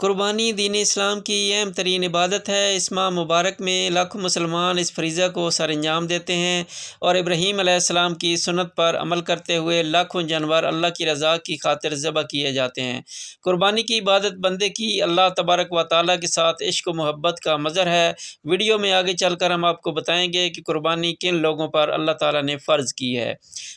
قربانی دین اسلام کی اہم ترین عبادت ہے۔ اس ماہ مبارک میں لاکھوں مسلمان اس فریضہ کو سر انجام دیتے ہیں اور ابراہیم علیہ السلام کی سنت پر عمل کرتے ہوئے لاکھوں جانور اللہ کی رضا کی خاطر ذبح کیے جاتے ہیں۔ قربانی کی عبادت بندے کی اللہ تبارک و تعالیٰ کے ساتھ عشق و محبت کا مظہر ہے۔ ویڈیو میں آگے چل کر ہم آپ کو بتائیں گے کہ قربانی کن لوگوں پر اللہ تعالیٰ نے فرض کی ہے۔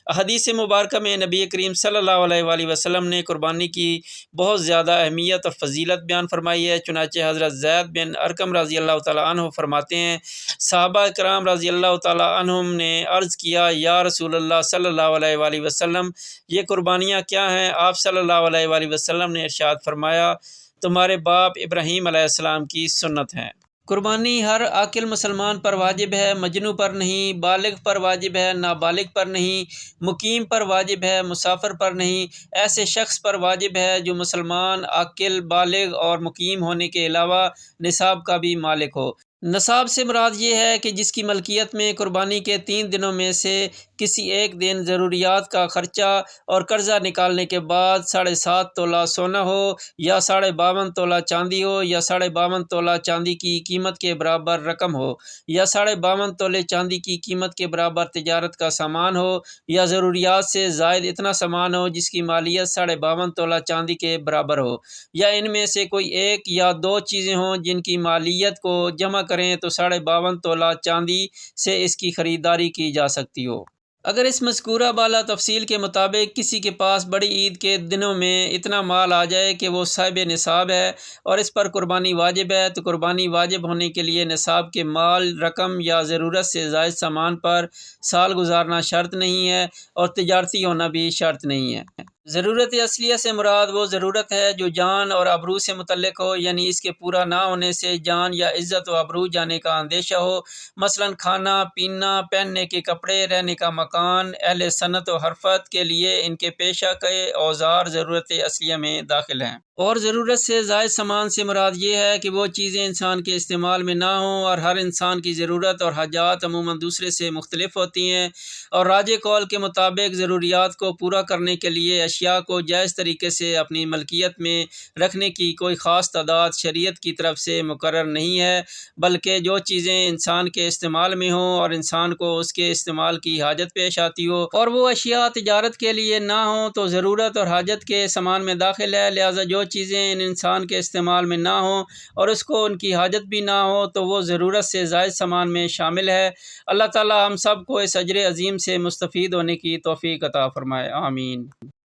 احادیث مبارکہ میں نبی کریم صلی اللہ علیہ وآلہ وسلم نے قربانی کی بہت زیادہ اہمیت اور فضیلت بیان فرمائی ہے۔ چنانچہ حضرت زید بن ارقم رضی اللہ تعالیٰ عنہ فرماتے ہیں، صحابہ کرام رضی اللہ تعالیٰ عنہم نے عرض کیا، یا رسول اللہ صلی اللہ علیہ وآلہ وسلم، یہ قربانیاں کیا ہیں؟ آپ صلی اللہ علیہ وآلہ وسلم نے ارشاد فرمایا، تمہارے باپ ابراہیم علیہ السلام کی سنت ہے۔ قربانی ہر عاقل مسلمان پر واجب ہے، مجنوں پر نہیں، بالغ پر واجب ہے، نابالغ پر نہیں، مقیم پر واجب ہے، مسافر پر نہیں، ایسے شخص پر واجب ہے جو مسلمان، عاقل، بالغ اور مقیم ہونے کے علاوہ نصاب کا بھی مالک ہو۔ نصاب سے مراد یہ ہے کہ جس کی ملکیت میں قربانی کے 3 دنوں میں سے کسی ایک دن ضروریات کا خرچہ اور قرضہ نکالنے کے بعد 7.5 تولہ سونا ہو، یا 52.5 تولہ چاندی ہو، یا 52.5 تولہ چاندی کی قیمت کے برابر رقم ہو، یا 52.5 تولے چاندی کی قیمت کے برابر تجارت کا سامان ہو، یا ضروریات سے زائد اتنا سامان ہو جس کی مالیت 52.5 تولہ چاندی کے برابر ہو، یا ان میں سے کوئی ایک یا 2 چیزیں ہوں جن کی مالیت کو جمع کریں تو 52.5 تولہ چاندی سے اس کی خریداری کی جا سکتی ہو۔ اگر اس مذکورہ بالا تفصیل کے مطابق کسی کے پاس بڑی عید کے دنوں میں اتنا مال آ جائے کہ وہ صاحب نصاب ہے اور اس پر قربانی واجب ہے، تو قربانی واجب ہونے کے لیے نصاب کے مال، رقم یا ضرورت سے زائد سامان پر سال گزارنا شرط نہیں ہے اور تجارتی ہونا بھی شرط نہیں ہے۔ ضرورت اصلیہ سے مراد وہ ضرورت ہے جو جان اور آبرو سے متعلق ہو، یعنی اس کے پورا نہ ہونے سے جان یا عزت و آبرو جانے کا اندیشہ ہو، مثلا کھانا پینا، پہننے کے کپڑے، رہنے کا مکان۔ اہل صنعت و حرفت کے لیے ان کے پیشہ کے اوزار ضرورت اصلیہ میں داخل ہیں۔ اور ضرورت سے زائد سامان سے مراد یہ ہے کہ وہ چیزیں انسان کے استعمال میں نہ ہوں، اور ہر انسان کی ضرورت اور حاجات عموماً دوسرے سے مختلف ہوتی ہیں، اور راجح قول کے مطابق ضروریات کو پورا کرنے کے لیے اشیاء کو جائز طریقے سے اپنی ملکیت میں رکھنے کی کوئی خاص تعداد شریعت کی طرف سے مقرر نہیں ہے، بلکہ جو چیزیں انسان کے استعمال میں ہوں اور انسان کو اس کے استعمال کی حاجت پیش آتی ہو اور وہ اشیاء تجارت کے لیے نہ ہوں تو ضرورت اور حاجت کے سامان میں داخل ہے۔ لہٰذا جو چیزیں ان انسان کے استعمال میں نہ ہوں اور اس کو ان کی حاجت بھی نہ ہو تو وہ ضرورت سے زائد سامان میں شامل ہے۔ اللہ تعالی ہم سب کو اس اجر عظیم سے مستفید ہونے کی توفیق عطا فرمائے، آمین۔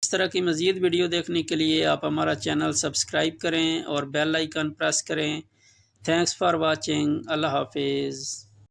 اس طرح کی مزید ویڈیو دیکھنے کے لیے آپ ہمارا چینل سبسکرائب کریں اور بیل آئیکن پریس کریں۔ Thanks for watching. اللہ حافظ۔